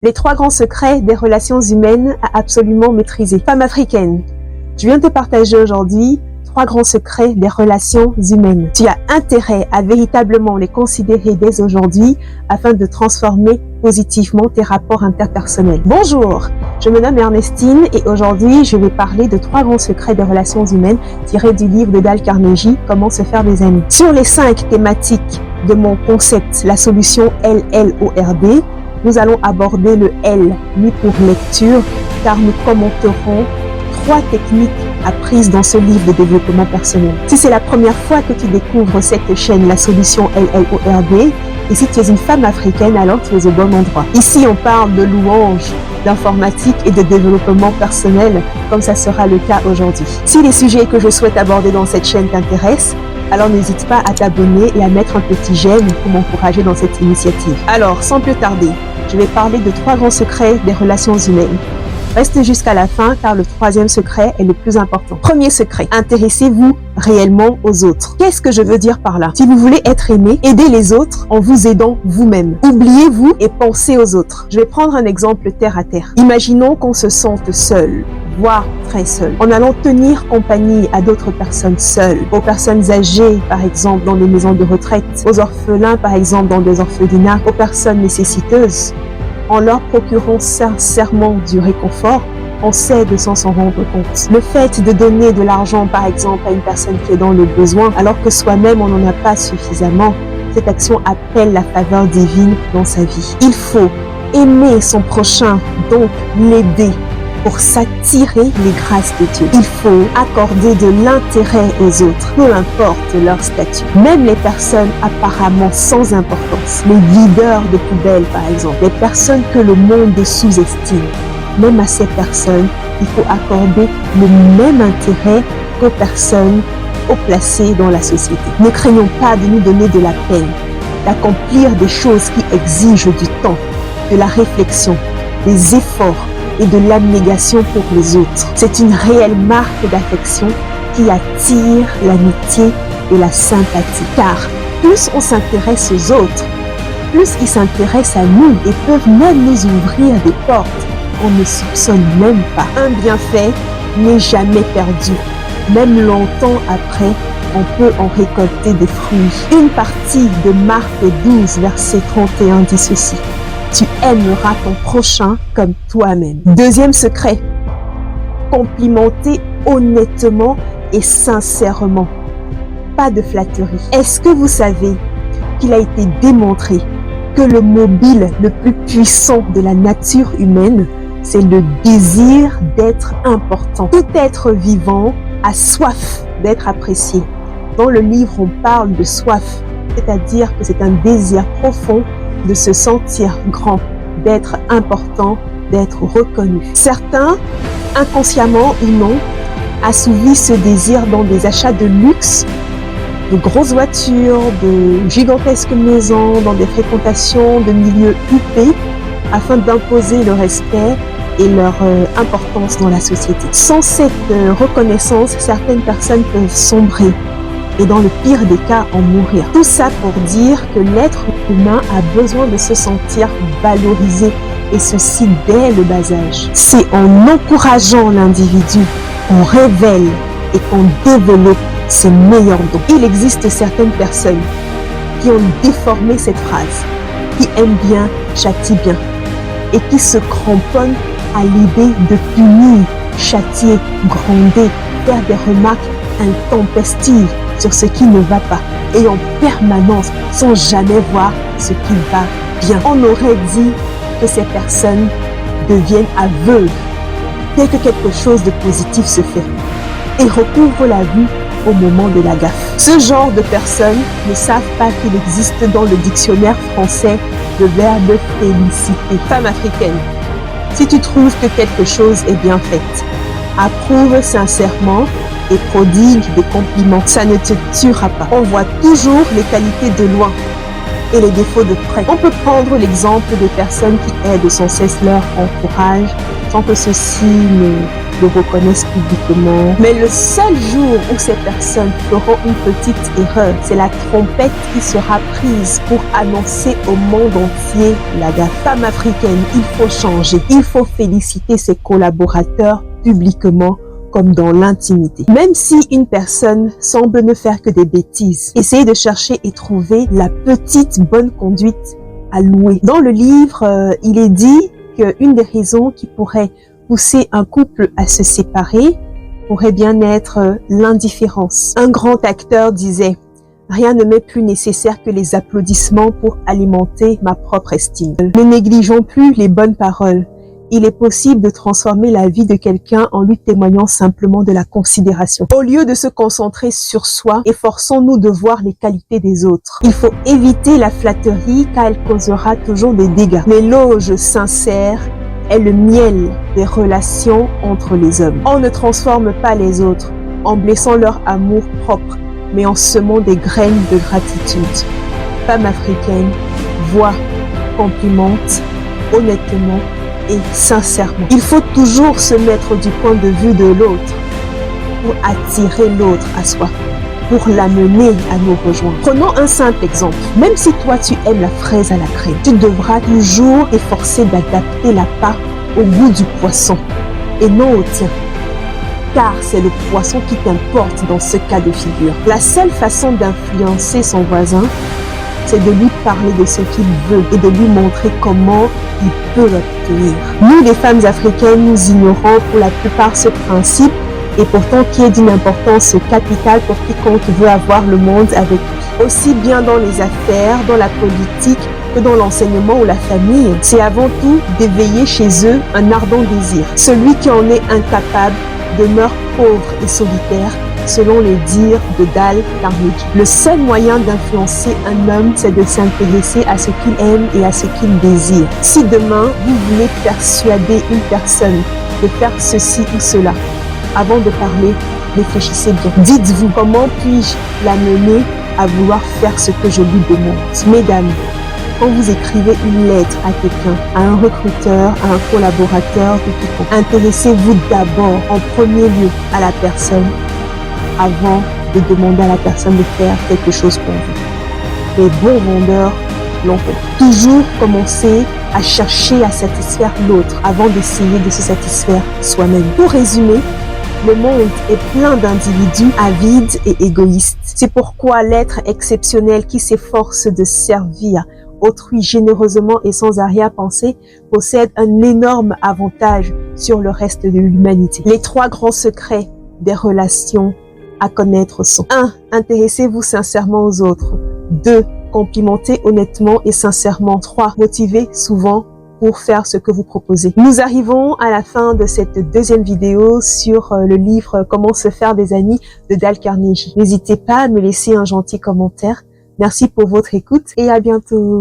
Les 3 grands secrets des relations humaines à absolument maîtriser. Femme africaine, je viens te partager aujourd'hui 3 grands secrets des relations humaines. Tu as intérêt à véritablement les considérer dès aujourd'hui afin de transformer positivement tes rapports interpersonnels. Bonjour, je me nomme Ernestine et aujourd'hui je vais parler de 3 grands secrets des relations humaines tirés du livre de Dale Carnegie, Comment se faire des amis. Sur les 5 thématiques de mon concept, la solution LLORD, nous allons aborder le L mis pour lecture car nous commenterons 3 techniques apprises dans ce livre de développement personnel. Si c'est la première fois que tu découvres cette chaîne, la solution LLORD, et si tu es une femme africaine, alors tu es au bon endroit. Ici, on parle de louanges, d'informatique et de développement personnel, comme ça sera le cas aujourd'hui. Si les sujets que je souhaite aborder dans cette chaîne t'intéressent, alors n'hésite pas à t'abonner et à mettre un petit j'aime pour m'encourager dans cette initiative. Alors, sans plus tarder, je vais parler de 3 grands secrets des relations humaines. Reste jusqu'à la fin car le 3e secret est le plus important. Premier secret, intéressez-vous réellement aux autres. Qu'est-ce que je veux dire par là? Si vous voulez être aimé, aidez les autres en vous aidant vous-même. Oubliez-vous et pensez aux autres. Je vais prendre un exemple terre à terre. Imaginons qu'on se sente seul, voire très seul, en allant tenir compagnie à d'autres personnes seules, aux personnes âgées par exemple dans des maisons de retraite, aux orphelins par exemple dans des orphelinats, aux personnes nécessiteuses. En leur procurant sincèrement du réconfort, on s'aide sans s'en rendre compte. Le fait de donner de l'argent, par exemple, à une personne qui est dans le besoin, alors que soi-même, on n'en a pas suffisamment, cette action appelle la faveur divine dans sa vie. Il faut aimer son prochain, donc l'aider pour s'attirer les grâces de Dieu. Il faut accorder de l'intérêt aux autres, peu importe leur statut. Même les personnes apparemment sans importance, les videurs de poubelles par exemple, les personnes que le monde sous-estime, même à ces personnes, il faut accorder le même intérêt qu'aux personnes haut placées dans la société. Ne craignons pas de nous donner de la peine, d'accomplir des choses qui exigent du temps, de la réflexion, des efforts et de l'abnégation pour les autres. C'est une réelle marque d'affection qui attire l'amitié et la sympathie. Car plus on s'intéresse aux autres, plus ils s'intéressent à nous et peuvent même nous ouvrir des portes qu'on ne soupçonne même pas. Un bienfait n'est jamais perdu. Même longtemps après, on peut en récolter des fruits. Une partie de Marc 12, verset 31 dit ceci: tu aimeras ton prochain comme toi-même. 2e secret, complimenter honnêtement et sincèrement. Pas de flatterie. Est-ce que vous savez qu'il a été démontré que le mobile le plus puissant de la nature humaine, c'est le désir d'être important. Tout être vivant a soif d'être apprécié. Dans le livre, on parle de soif, c'est-à-dire que c'est un désir profond de se sentir grand, d'être important, d'être reconnu. Certains, inconsciemment ou non, assouvissent ce désir dans des achats de luxe, de grosses voitures, de gigantesques maisons, dans des fréquentations de milieux huppés, afin d'imposer le respect et leur importance dans la société. Sans cette reconnaissance, certaines personnes peuvent sombrer et dans le pire des cas, en mourir. Tout ça pour dire que l'être humain a besoin de se sentir valorisé, et ceci dès le bas âge. C'est en encourageant l'individu qu'on révèle et qu'on développe ses meilleurs dons. Il existe certaines personnes qui ont déformé cette phrase, qui aiment bien, châtient bien, et qui se cramponnent à l'idée de punir, châtier, gronder, faire des remarques intempestives sur ce qui ne va pas et en permanence sans jamais voir ce qui va bien. On aurait dit que ces personnes deviennent aveugles dès que quelque chose de positif se fait et recouvrent la vue au moment de la gaffe. Ce genre de personnes ne savent pas qu'il existe dans le dictionnaire français le verbe féliciter. Femme africaine, si tu trouves que quelque chose est bien fait, approuve sincèrement et prodigue des compliments. Ça ne te tuera pas. On voit toujours les qualités de loin et les défauts de près. On peut prendre l'exemple des personnes qui aident sans cesse leur entourage sans que ceci ne le reconnaissent publiquement. Mais le seul jour où ces personnes feront une petite erreur, c'est la trompette qui sera prise pour annoncer au monde entier la gaffe. Femme africaine, il faut changer. Il faut féliciter ses collaborateurs publiquement comme dans l'intimité. Même si une personne semble ne faire que des bêtises, essayez de chercher et trouver la petite bonne conduite à louer. Dans le livre, il est dit qu'une des raisons qui pourrait pousser un couple à se séparer pourrait bien être l'indifférence. Un grand acteur disait: rien ne m'est plus nécessaire que les applaudissements pour alimenter ma propre estime. Ne négligeons plus les bonnes paroles. Il est possible de transformer la vie de quelqu'un en lui témoignant simplement de la considération. Au lieu de se concentrer sur soi, efforçons-nous de voir les qualités des autres. Il faut éviter la flatterie car elle causera toujours des dégâts. L'éloge sincère est le miel des relations entre les hommes. On ne transforme pas les autres en blessant leur amour propre, mais en semant des graines de gratitude. Femme africaine, voit, complimente, honnêtement et sincèrement. Il faut toujours se mettre du point de vue de l'autre pour attirer l'autre à soi, pour l'amener à nous rejoindre. Prenons un simple exemple. Même si toi tu aimes la fraise à la crème, tu devras toujours t'efforcer d'adapter la pâte au goût du poisson et non au tien. Car c'est le poisson qui t'importe dans ce cas de figure. La seule façon d'influencer son voisin, c'est de lui parler de ce qu'il veut et de lui montrer comment il peut l'obtenir. Nous, les femmes africaines, nous ignorons pour la plupart ce principe et pourtant qui est d'une importance capitale pour quiconque veut avoir le monde avec lui. Aussi bien dans les affaires, dans la politique, que dans l'enseignement ou la famille, c'est avant tout d'éveiller chez eux un ardent désir. Celui qui en est incapable demeure pauvre et solitaire, selon les dires de Dale Carnegie. Le seul moyen d'influencer un homme, c'est de s'intéresser à ce qu'il aime et à ce qu'il désire. Si demain, vous voulez persuader une personne de faire ceci ou cela, avant de parler, réfléchissez bien. Dites-vous, comment puis-je l'amener à vouloir faire ce que je lui demande? Mesdames, quand vous écrivez une lettre à quelqu'un, à un recruteur, à un collaborateur, intéressez-vous d'abord en premier lieu à la personne avant de demander à la personne de faire quelque chose pour vous. Les bons vendeurs l'ont fait. Toujours commencer à chercher à satisfaire l'autre avant d'essayer de se satisfaire soi-même. Pour résumer, le monde est plein d'individus avides et égoïstes. C'est pourquoi l'être exceptionnel qui s'efforce de servir autrui généreusement et sans arrière-pensée possède un énorme avantage sur le reste de l'humanité. Les 3 grands secrets des relations à connaître sont: 1. Intéressez-vous sincèrement aux autres. 2. Complimentez honnêtement et sincèrement. 3. Motivez souvent pour faire ce que vous proposez. Nous arrivons à la fin de cette deuxième vidéo sur le livre Comment se faire des amis de Dale Carnegie. N'hésitez pas à me laisser un gentil commentaire. Merci pour votre écoute et à bientôt.